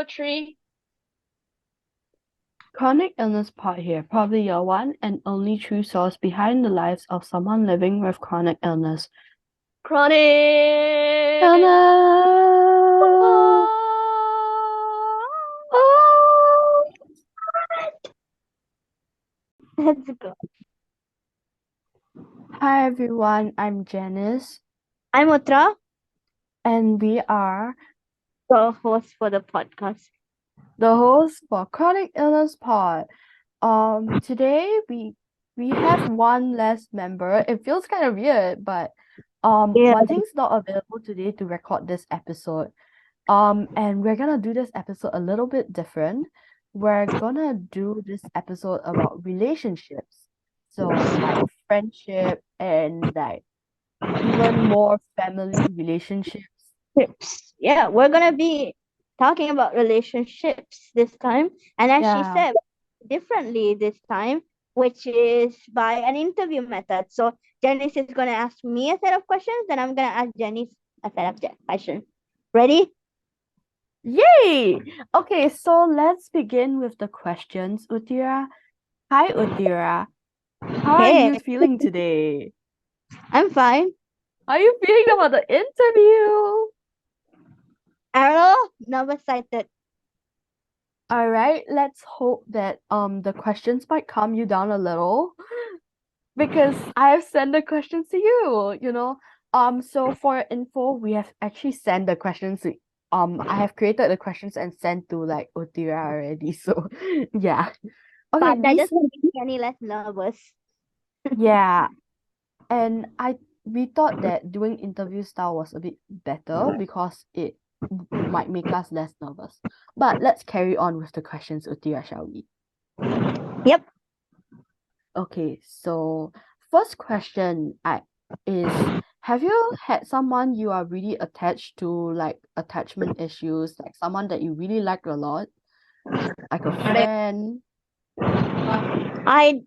3. Chronic Illness Pod here, probably your one and only true source behind the lives of someone living with chronic illness. Chronic. Illness! Oh! Let's go. Hi everyone, I'm Janice, I'm Utra, and we are the host for the podcast. the hosts for Chronic Illness Pod. Today we have one less member. It feels kind of weird, but Yeah. One thing's not available today to record this episode. And we're gonna do this episode a little bit different. We're gonna do this episode about relationships. So like friendship and like even more family relationships. Relationships. Yeah, we're gonna be talking about relationships this time. And as she Yeah. said, differently this time, which is by an interview method. So Janice is gonna ask me a set of questions, then I'm gonna ask Janice a set of questions. Ready? Yay! Okay, so let's begin with the questions, Uttira. Hi, Uttira. How are Hey, you feeling today? I'm fine. How are you feeling about the interview? Arrow, nervous sighted. All right, let's hope that the questions might calm you down a little because I have sent the questions to you. So for your info, we have actually sent the questions to I have created the questions and sent to like Uttira already. So yeah. Okay, But that these doesn't make me any less nervous. yeah. And we thought that doing interview style was a bit better because it might make us less nervous. But let's carry on with the questions, Uttira, shall we? Yep. Okay, so first question is have you had someone you are really attached to, like attachment issues, like someone that you really like a lot, like a friend? I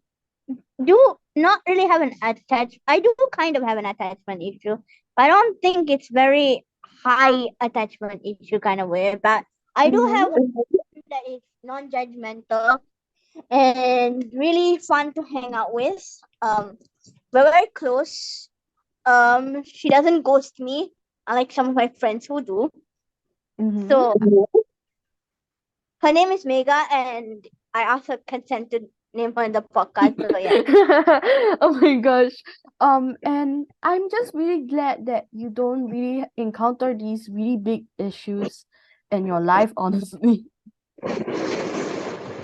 do not really have an I do kind of have an attachment issue, but I don't think it's very high attachment issue kind of way. But I do Mm-hmm. have one that is non-judgmental and really fun to hang out with. We're very close. She doesn't ghost me, unlike some of my friends who do. Mm-hmm. So her name is Mega, and I asked her consent to name her in the podcast. So yeah. Oh my gosh. And I'm just really glad that you don't really encounter these really big issues in your life, honestly.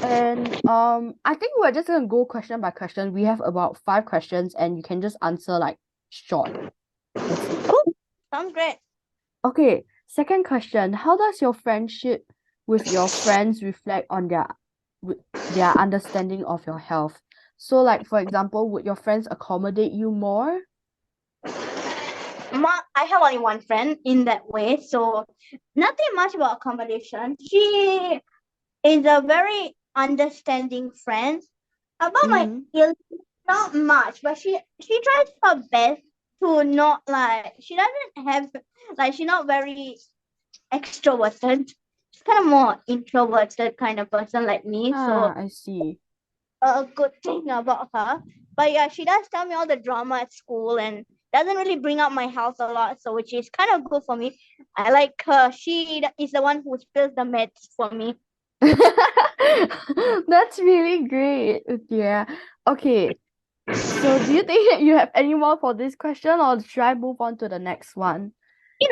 And I think we're just gonna go question by question. We have about 5 questions, and you can just answer like short. That's it. Cool. Sounds great. Okay, second question. How does your friendship with your friends reflect on their understanding of your health? So, like for example, would your friends accommodate you more? I have only one friend in that way, so nothing much about accommodation. She is a very understanding friend. About my Mm-hmm. illness, not much, but she tries her best to not like she doesn't have like she's not very extroverted. She's kind of more introverted kind of person like me. So Ah, I see. a good thing about her. But yeah, she does tell me all the drama at school and doesn't really bring up my health a lot, so which is kind of good for me. I like her. She is the one who spills the meds for me. That's really great. Yeah. Okay. So, do you think that you have any more for this question, or should I move on to the next one?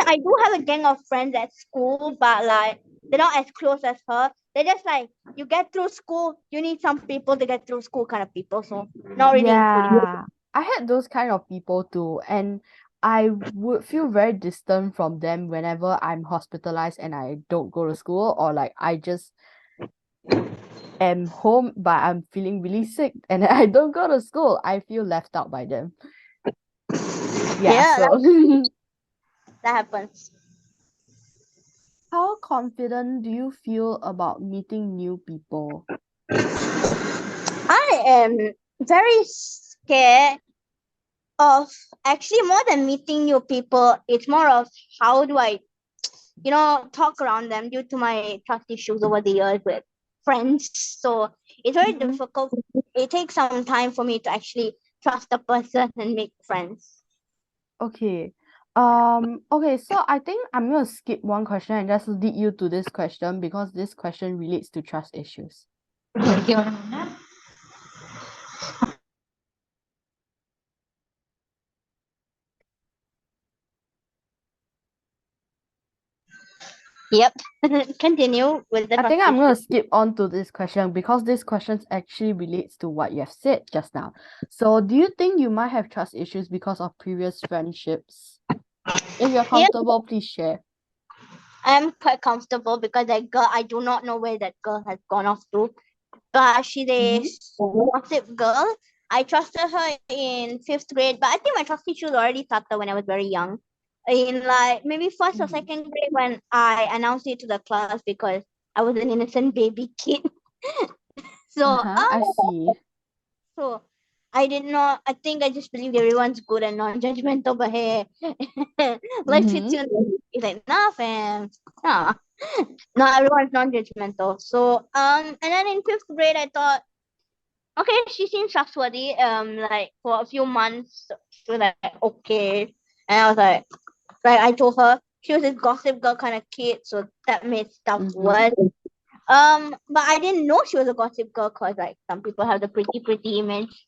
I do have a gang of friends at school, but like they're not as close as her. They're just like you get through school, you need some people to get through school kind of people. So not really including. Yeah, I had those kind of people too, and I would feel very distant from them whenever I'm hospitalized and I don't go to school, or like I just am home but I'm feeling really sick and I don't go to school. I feel left out by them. Yeah, Yeah, so that happens. how confident do you feel about meeting new people? I am very scared of actually more than meeting new people. It's more of how do I talk around them due to my trust issues over the years with friends. So it's very Mm-hmm. difficult. It takes some time for me to actually trust a person and make friends. Okay. Okay, so I think I'm gonna skip one question and just lead you to this question because this question relates to trust issues. Yep. Continue with the I trust think I'm issue. gonna skip on to this question because this question actually relates to what you have said just now. So, do you think you might have trust issues because of previous friendships? If you're Yeah, comfortable, please share. I'm quite comfortable because that girl, I do not know where that girl has gone off to. But she's a Mm-hmm. gossip girl. I trusted her in fifth grade, but I think my trust issues already started when I was very young. In like maybe first or Mm. second grade when I announced it to the class because I was an innocent baby kid. So Uh-huh, I see. so I did not. I think I just believed everyone's good and non-judgmental. But hey, life hits Mm-hmm. you. It's like nah, fam. Nah, not everyone's non-judgmental. So and then in fifth grade, I thought, okay, she seems trustworthy. Like for a few months, she was like okay, and I was like I told her she was this gossip girl kind of kid, so that made stuff Mm-hmm. worse. But I didn't know she was a gossip girl because like some people have the pretty image.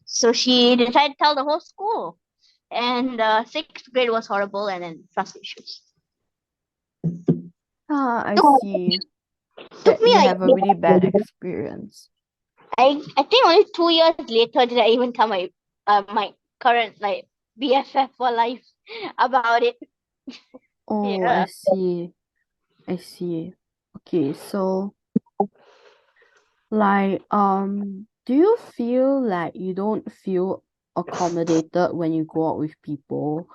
So she decided to tell the whole school, and sixth grade was horrible, and then trust issues. Ah, I Took, see took that me you a have a really bad experience. I think only 2 years later did I even tell my current like BFF for life about it. Oh, I Yeah. see. I see. Okay, so like do you feel like you don't feel accommodated when you go out with people,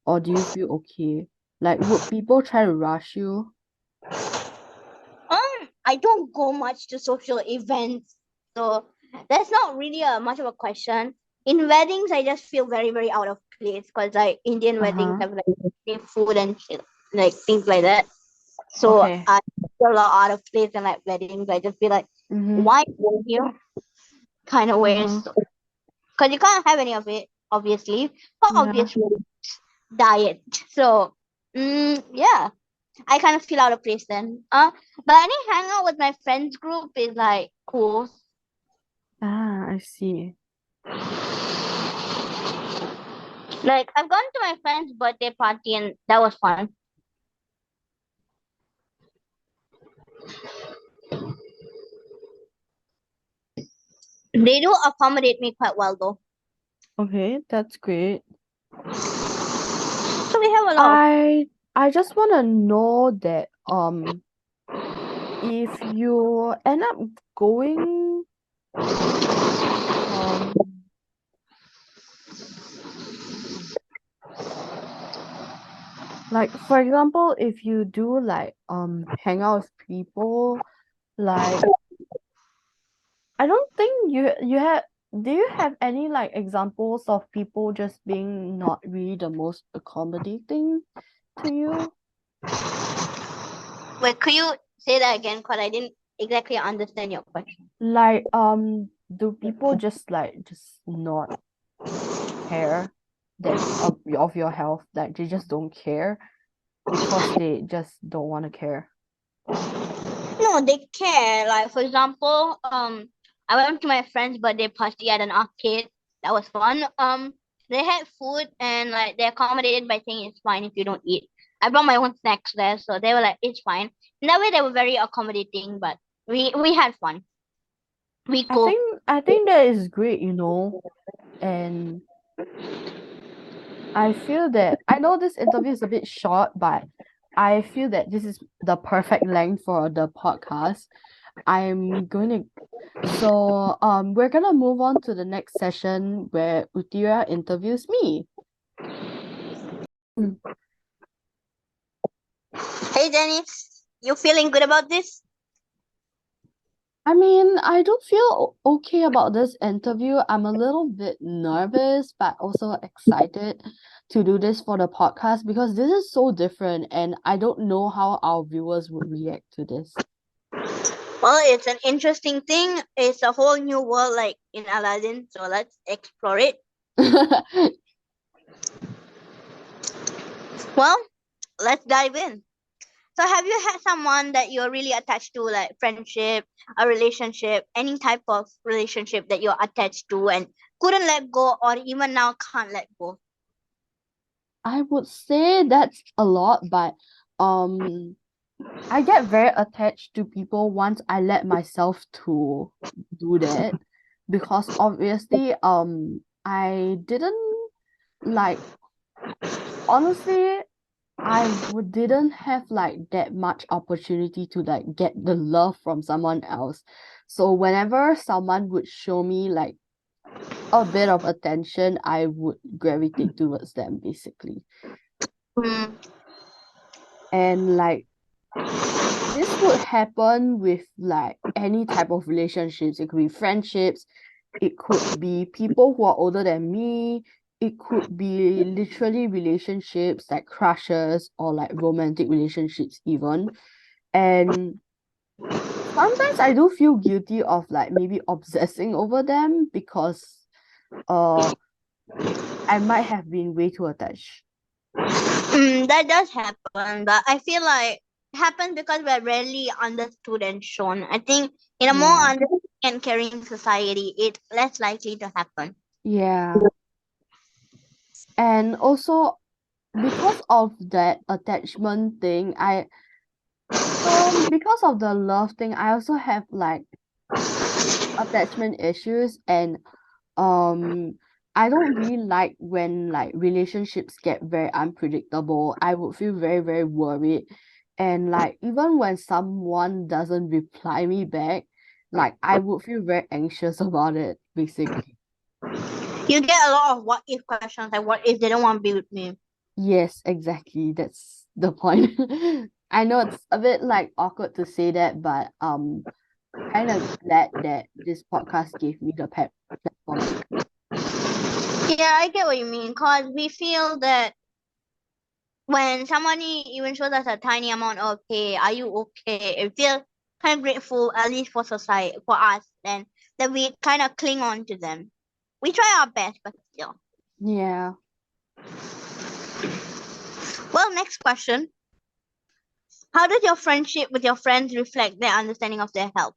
or do you feel okay? Like would people try to rush you? I don't go much to social events, so that's not really a much of a question. In weddings, I just feel very very out of place because like Indian weddings Uh-huh. have like free food and shit, like things like that. So Okay. I feel a lot out of place in like weddings. I just feel like, Mm-hmm. why go here? Kind of Uh-huh. ways because you can't have any of it, obviously, for Yeah. obvious reasons. Diet. So, yeah, I kind of feel out of place then. But I think hang out with my friends group is like cool. Ah, I see. Like I've gone to my friend's birthday party and that was fun. They do accommodate me quite well though. Okay, that's great. So we have a lot of I just want to know that if you end up going um like for example, if you do like hang out with people, like I don't think you have do you have any like examples of people just being not really the most accommodating to you? Wait, could you say that again? Because I didn't exactly understand your question. Like do people just not care that of your health? Like they just don't care because they just don't want to care. No, they care. Like for example, I went to my friend's birthday party at an arcade. That was fun. They had food and like they accommodated by saying it's fine if you don't eat. I brought my own snacks there, so they were like, it's fine. In that way, they were very accommodating, but we had fun. We cooked. I think that is great, you know, and I feel that I know this interview is a bit short, but I feel that this is the perfect length for the podcast. I'm going to we're gonna move on to the next session where Utira interviews me. Mm. Hey, Dennis, you feeling good about this? I mean, I don't feel okay about this interview. I'm a little bit nervous, but also excited to do this for the podcast because this is so different and I don't know how our viewers would react to this. Well, it's an interesting thing. It's a whole new world like in Aladdin, so let's explore it. Well, let's dive in. So have you had someone that you're really attached to, like friendship, a relationship, any type of relationship that you're attached to and couldn't let go or even now can't let go? I would say that's a lot, but I get very attached to people once I let myself to do that because obviously I didn't like honestly didn't have like that much opportunity to like get the love from someone else. So whenever someone would show me like a bit of attention, I would gravitate towards them basically. Hmm. And like this would happen with like any type of relationships. It could be friendships, it could be people who are older than me, it could be literally relationships like crushes or like romantic relationships even. And sometimes I do feel guilty of like maybe obsessing over them because uh I might have been way too attached. That does happen, but I feel like it happens because we're rarely understood and shown. I think in a more Yeah. understanding and caring society, it's less likely to happen. Yeah. And also because of that attachment thing, because of the love thing, I also have like attachment issues and um I don't really like when like relationships get very unpredictable. I would feel very, very worried. And like even when someone doesn't reply me back, like I would feel very anxious about it, basically. You get a lot of what if questions, like what if they don't want to be with me? Yes, exactly. That's the point. I know it's a bit like awkward to say that, but kind of glad that this podcast gave me the platform to speak. Yeah, I get what you mean. Cause we feel that when somebody even shows us a tiny amount of hey, are you okay? It feels kind of grateful, at least for society, for us, then that we kind of cling on to them. We try our best, but still. Yeah. Well, next question. How does your friendship with your friends reflect their understanding of their health?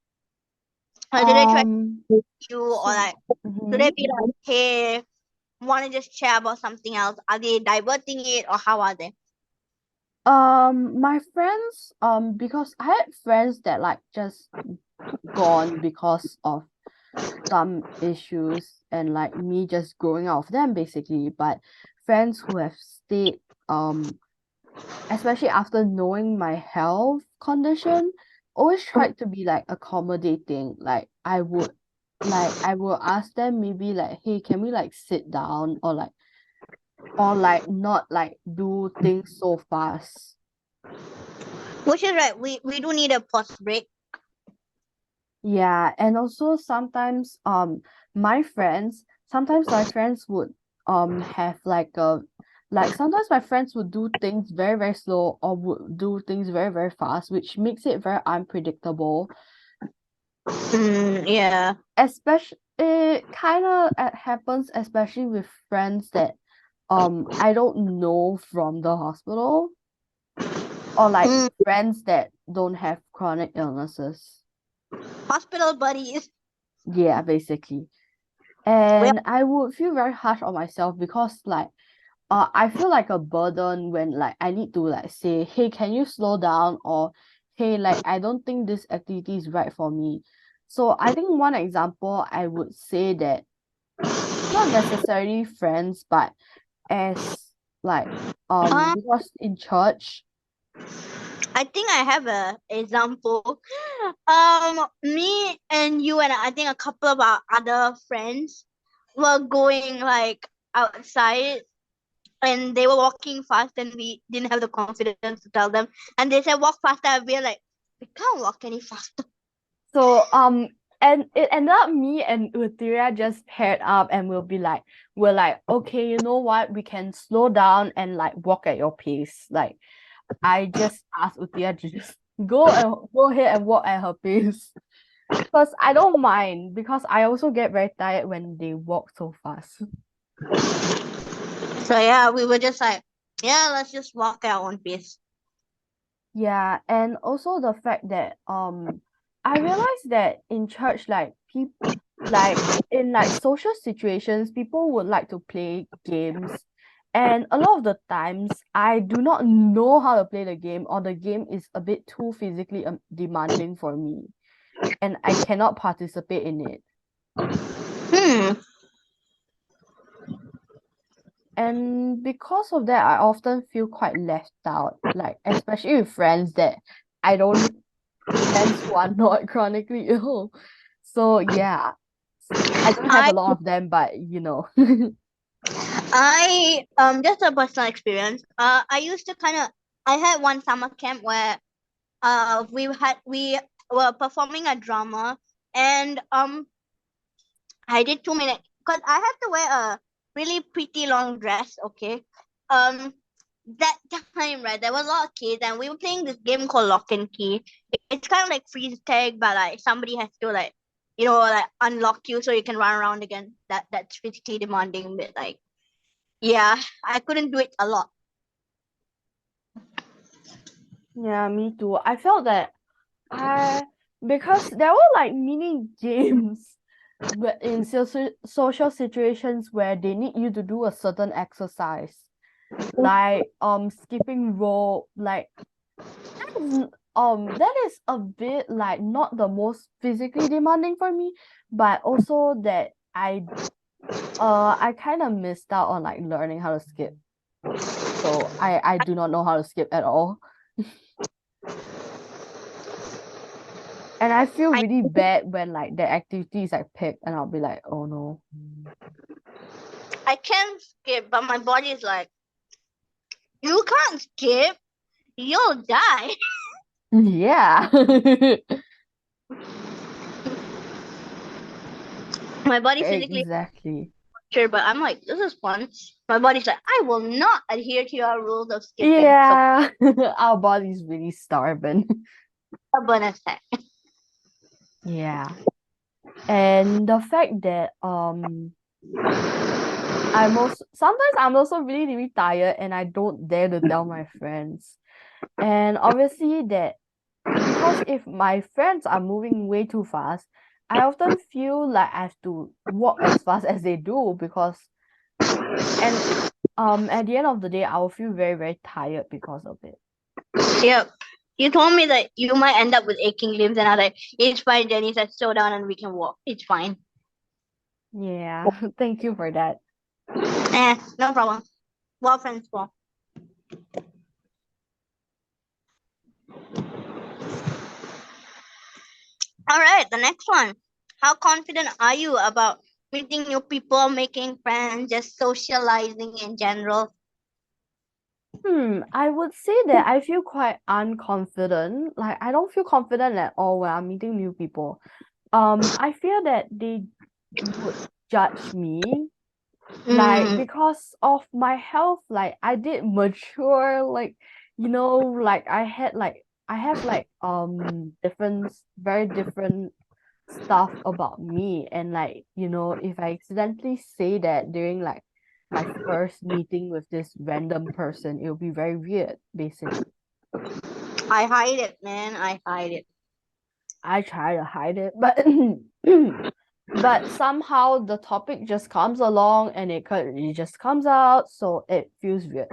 Or do they try to Um, help you, or so, like, do they mhm. be like, hey, want to just chat about something else? Are they diverting it, or how are they? My friends, because I had friends that like just gone because of some issues and like me just growing out of them basically. But friends who have stayed, especially after knowing my health condition, always tried to be like accommodating. I will ask them maybe like, hey, can we like sit down or like not like do things so fast. Which is right. We do need a pause break. Yeah, and also sometimes my friends would have like sometimes my friends would do things very, very slow or would do things very, very fast, which makes it very unpredictable. Yeah. Especially it kind of happens especially with friends that I don't know from the hospital or like Mm, friends that don't have chronic illnesses. hospital buddies. Yeah, basically. Well, And I would feel very harsh on myself because like I feel like a burden when like I need to like say, hey, can you slow down? Or hey, like I don't think this activity is right for me. So I think one example I would say that not necessarily friends, but as like um, because in church, I think I have a example. Me and you and I think a couple of our other friends were going like outside and they were walking fast and we didn't have the confidence to tell them. And they said walk faster. And we're like, we can't walk any faster. so and it ended up me and Uthira just paired up and we're like, okay, you know what? We can slow down and like walk at your pace. Like I just asked Uthira to just go ahead and walk at her pace. Because I don't mind because I also get very tired when they walk so fast. So yeah, we were just like, yeah, let's just walk at our own pace. Yeah, and also the fact that I realized that in church like people like in like social situations people would like to play games, and a lot of the times I do not know how to play the game, or the game is a bit too physically demanding for me and I cannot participate in it. Hmm. And because of that I often feel quite left out, like especially with friends that I don't friends who are not chronically ill. So yeah, I don't have I a lot of them, but you know. I just a personal experience. I used to kind of I had one summer camp where we were performing a drama, and I did 2 minutes because I had to wear a really pretty long dress. Okay, um that time, right, there was a lot of kids and we were playing this game called Lock and Key. It's kind of like freeze tag, but like somebody has to like like unlock you so you can run around again. That's physically demanding, but like yeah, I couldn't do it a lot. Yeah, me too. I felt that I because there were like mini games but in social situations where they need you to do a certain exercise, like skipping rope, like that is a bit like not the most physically demanding for me, but also that I kind of missed out on like learning how to skip. So I do not know how to skip at all. And I feel I really bad when like the activity is like picked and I'll be like, oh no. I can skip, but my body is like, you can't skip, you'll die. Yeah. My body physically Exactly. sure, but I'm like, this is fun. My body's like, I will not adhere to your rules of skipping. So Yeah. Our body's really starving. stubborn as heck. Yeah. And the fact that sometimes I'm also really, really tired and I don't dare to tell my friends. And obviously that because if my friends are moving way too fast, I often feel like I have to walk as fast as they do because and at the end of the day I will feel very, very tired because of it. Yep. You told me that you might end up with aching limbs, and I was like, it's fine, Jenny said, slow down and we can walk. It's fine. Yeah, thank you for that. No problem. Well, friends, well. All right, the next one. How confident are you about meeting new people, making friends, just socializing in general? I would say that I feel quite unconfident. Like I don't feel confident at all when I'm meeting new people. I fear that they would judge me, like Mm, because of my health. Like I did mature, like like I have like different, very different stuff about me, and like if I accidentally say that during like my first meeting with this random person, it'll be very weird basically. I hide it, man. I hide it. I try to hide it, but but somehow the topic just comes along and it just comes out, so it feels weird.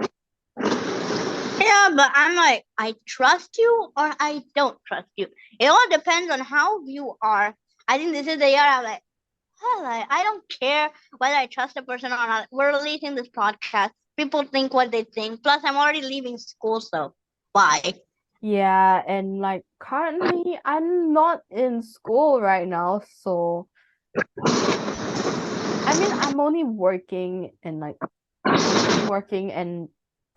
Yeah, but I'm like, I trust you or I don't trust you. It all depends on how you are. I think this is the year I'm like, oh, like, I don't care whether I trust a person or not. We're releasing this podcast. People think what they think. Plus, I'm already leaving school, so bye. Yeah, and like currently I'm not in school right now, so I mean I'm only working and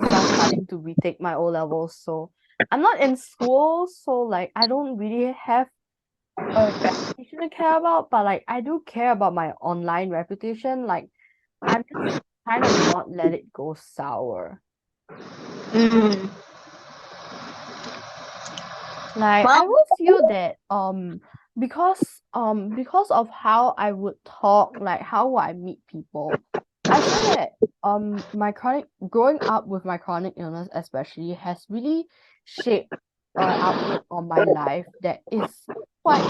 starting to retake my O levels, so I'm not in school, so like I don't really have a reputation to care about, but like I do care about my online reputation. Like I'm just trying to not let it go sour. Mm. Like Well, I would feel that because of how I would talk, like how I meet people, I feel that my chronic growing up with my chronic illness especially has really shaped an outlook on my life quite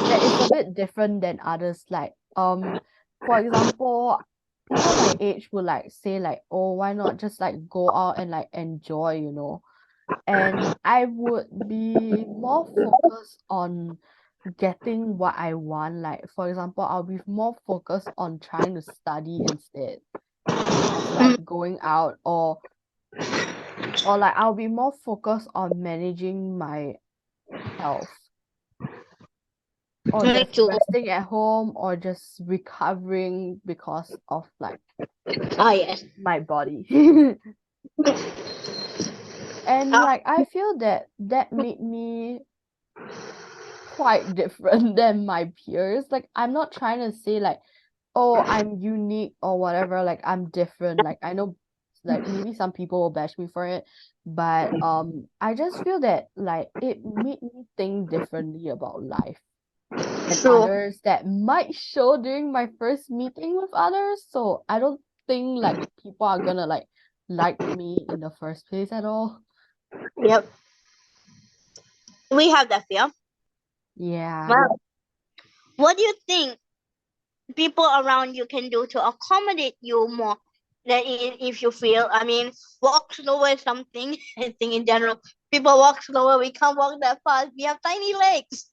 that is a bit different than others. Like for example, people my age would like say like, oh, why not just like go out and like enjoy, you know? And I would be more focused on getting what I want. Like, for example, I'll be more focused on trying to study instead of mm, like going out or like I'll be more focused on managing my health or me just too. resting at home or just recovering because of like Ah, yes. my body. And Uh, like I feel that that made me quite different than my peers. Like I'm not trying to say like, oh, I'm unique or whatever, like I'm different. Like I know like maybe some people will bash me for it, but I just feel that like it made me think differently about life than true. others that might show during my first meeting with others. So I don't think like people are gonna like me in the first place at all. Yep. We have that fear. Yeah. Well, what do you think people around you can do to accommodate you more? That if you feel, I mean, walk slower is something. I think in general, people walk slower. We can't walk that fast. We have tiny legs.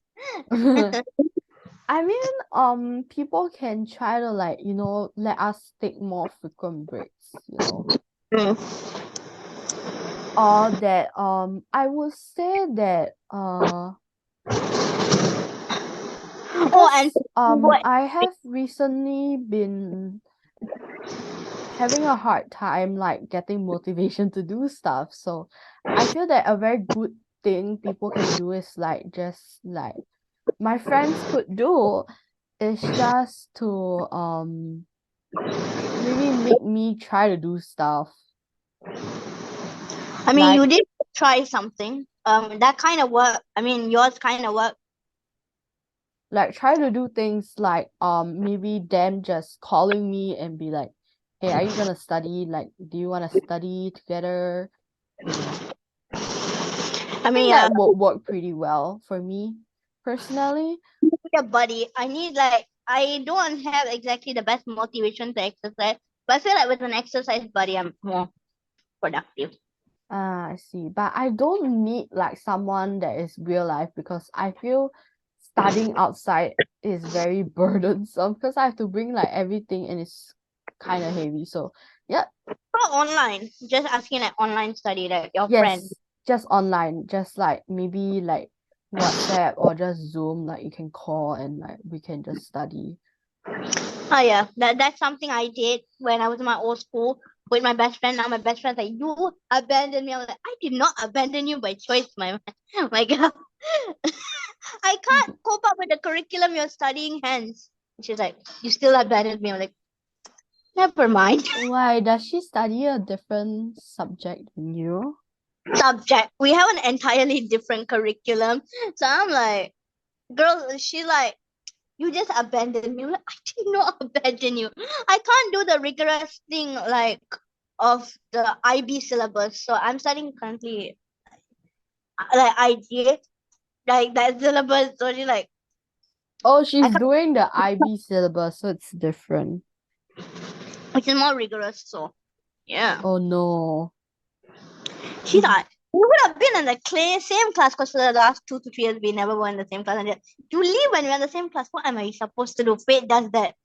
I mean, people can try to like, you know, let us take more frequent breaks, you know. Mm. Or that I would say that Oh, and because what? I have recently been having a hard time like getting motivation to do stuff. So I feel that a very good thing people can do is like just like my friends could do is just to maybe make me try to do stuff I mean, like you did try something. That kind of work. I mean, yours kind of work. try to do things like maybe them just calling me and be like, hey, are you gonna study, like do you want to study together, you know. I I think mean, that would work pretty well for me personally. a buddy. I need like I don't have exactly the best motivation to exercise, but I feel like with an exercise buddy, I'm more productive. I see, but I don't need like someone that is real life because I feel studying outside is very burdensome because I have to bring like everything and it's kind of heavy. So yeah. Or online, just asking like online study, like your friend. Yes, just online, just like maybe like WhatsApp or just Zoom, like you can call and like we can just study. Oh yeah, that's something I did when I was in my old school with my best friend. Now my best friend's like, you abandoned me. I'm like, I did not abandon you by choice, my my girl. I can't cope up with the curriculum you're studying, hence. She's like, you still abandoned me. I'm like, never mind. Why does she study a different subject than you? Subject. We have an entirely different curriculum. So I'm like, girl, she's like, you just abandoned me. I'm like, I did not abandon you. I can't do the rigorous thing like of the IB syllabus. So I'm studying currently like IG, like that syllabus. So she's like, Oh, I she's can't, doing the IB syllabus, so it's different. which is more rigorous. So yeah. Oh no. She thought we would have been in the same class because for the last 2 to 3 years we never were in the same class. And you leave when we're in the same class. What am I supposed to do? Fate does that.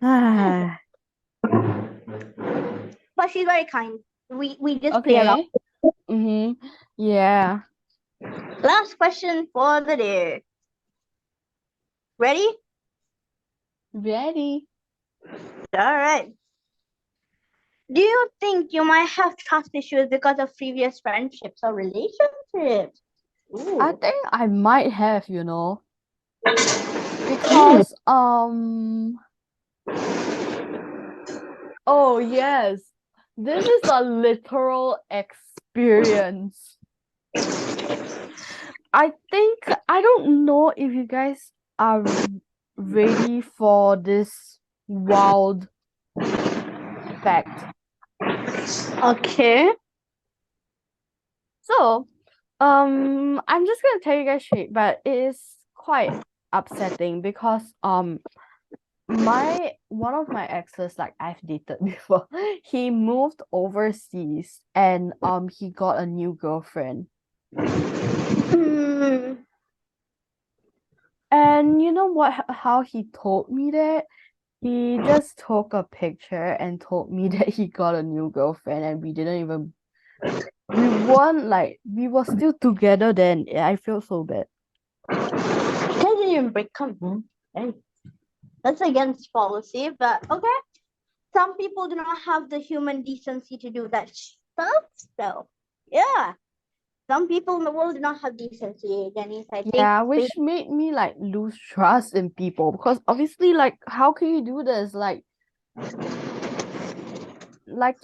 Ah, But she's very kind. We just play around. okay. Mm-hmm. Yeah. Last question for the day. Ready? Ready. All right. Do you think you might have trust issues because of previous friendships or relationships? I Ooh. think I might have, because oh yes, this is a literal experience. I think I don't know if you guys are ready for this wild fact. Okay. So, I'm just gonna tell you guys straight, but it is quite upsetting because one of my exes, like I've dated before, he moved overseas and he got a new girlfriend. Hmm. And you know what how he told me that? He just took a picture and told me that he got a new girlfriend and we were still together then. I feel so bad. Doesn't even break up. Hey, that's against policy, but okay. Some people do not have the human decency to do that stuff. So, yeah. Some people in the world do not have decency, Denise. I think Yeah, which made me like lose trust in people because obviously like how can you do this? Like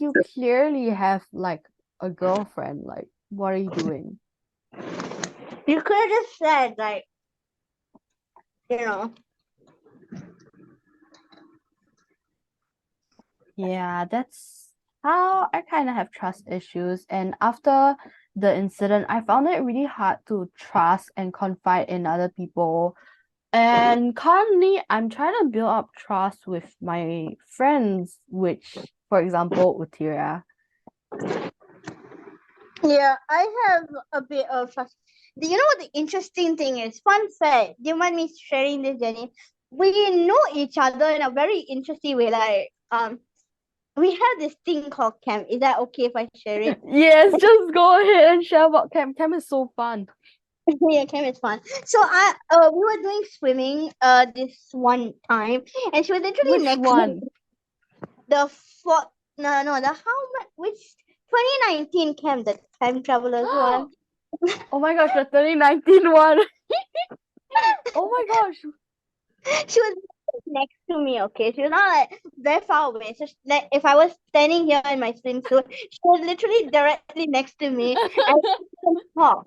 you clearly have like a girlfriend. Like what are you doing? you could have just said, like, you know, Yeah, that's how I kind of have trust issues. And after the incident, I found it really hard to trust and confide in other people. And currently, I'm trying to build up trust with my friends, which, for example, Utira. yeah, I have a bit of trust. You know what the interesting thing is? Fun fact. Do you mind me sharing this, Jenny? We know each other in a very interesting way. Like, we have this thing called camp. Is that okay if I share it? Yes, just go ahead and share about camp. Camp is so fun. Yeah, camp is fun. So we were doing swimming this one time, and she was literally Which next to me. one? The fourth, no, the how much? Which 2019 camp, the time travelers one. Oh my gosh, the 2019 one. Oh my gosh. She was next to me. Okay, she was not like very far away. So like if I was standing here in my swimsuit, she was literally directly next to me, and we couldn't talk.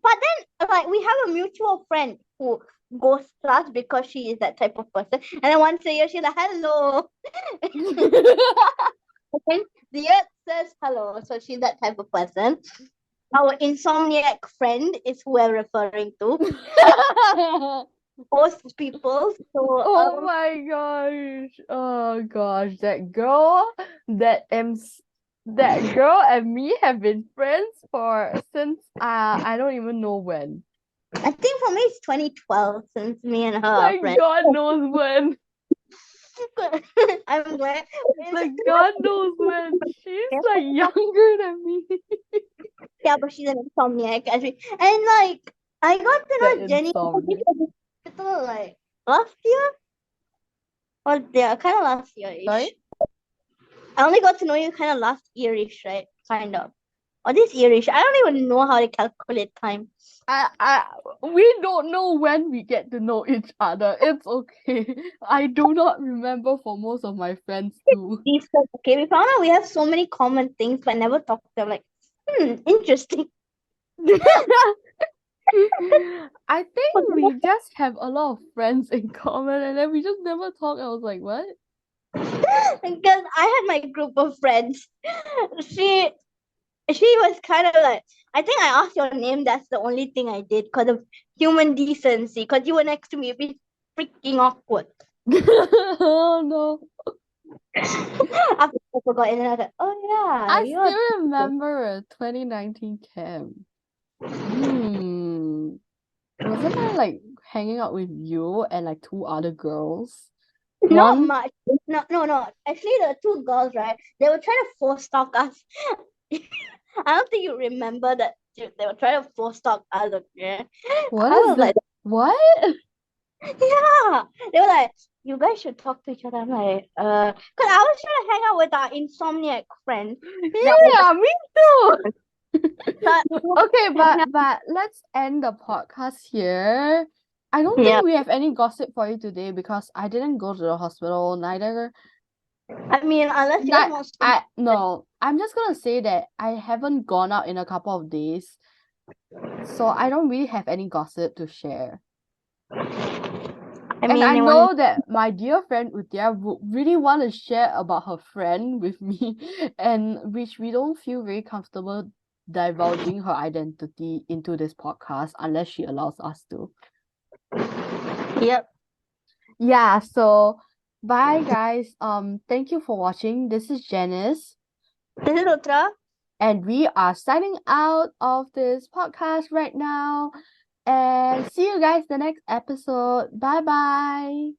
But then, like, we have a mutual friend who goes class because she is that type of person. And then once a year, she's like, hello. And the earth says hello. So she's that type of person. Our insomniac friend is who we're referring to. Most people. So, Oh my gosh. Oh gosh. That girl and me have been friends for since I don't even know when. I think for me, it's 2012 since me and her are Like friends. God knows when. I'm glad. Like God knows when. She's like younger than me. Yeah, but she's an insomniac. Actually. And like, I got to That know Jenny insomnia. like last year, or yeah, kind of last year-ish. Sorry? I only got to know you kind of last year-ish, right? Kind of. Or this year-ish. I don't even know how to calculate time. We don't know when we get to know each other. It's okay. I do not remember for most of my friends too. Decent. Okay, we found out we have so many common things, but never talked to them. Like, interesting. I think we just have a lot of friends in common and then we just never talk. I was like, what? Because I had my group of friends. She she was kind of like, I think I asked your name. That's the only thing I did because of human decency. Because you were next to me, it'd be freaking awkward. Oh no. After I forgot, and then I was like, oh yeah, I you're. still remember a 2019 camp. Hmm. Wasn't I like hanging out with you and like two other girls? Not One much. No, no, no. Actually, the two girls, right? They were trying to force talk us. I don't think you remember that they were trying to force talk us. Okay, what I is was like, that? What? yeah. They were like, you guys should talk to each other. I'm like, because I was trying to hang out with our insomniac friend. That was Yeah, me too. Okay, but let's end the podcast here. I don't Yeah. think we have any gossip for you today because I didn't go to the hospital, neither. I mean, unless you have Not more I no. I'm just gonna say that I haven't gone out in a couple of days, so I don't really have any gossip to share. I And mean, I you want know that my dear friend Utia would really want to share about her friend with me, and which we don't feel very comfortable divulging her identity into this podcast unless she allows us to. yep. Yeah, so bye guys. Thank you for watching. This is Janice, This is Utra. and we are signing out of this podcast right now. And see you guys the next episode. Bye bye.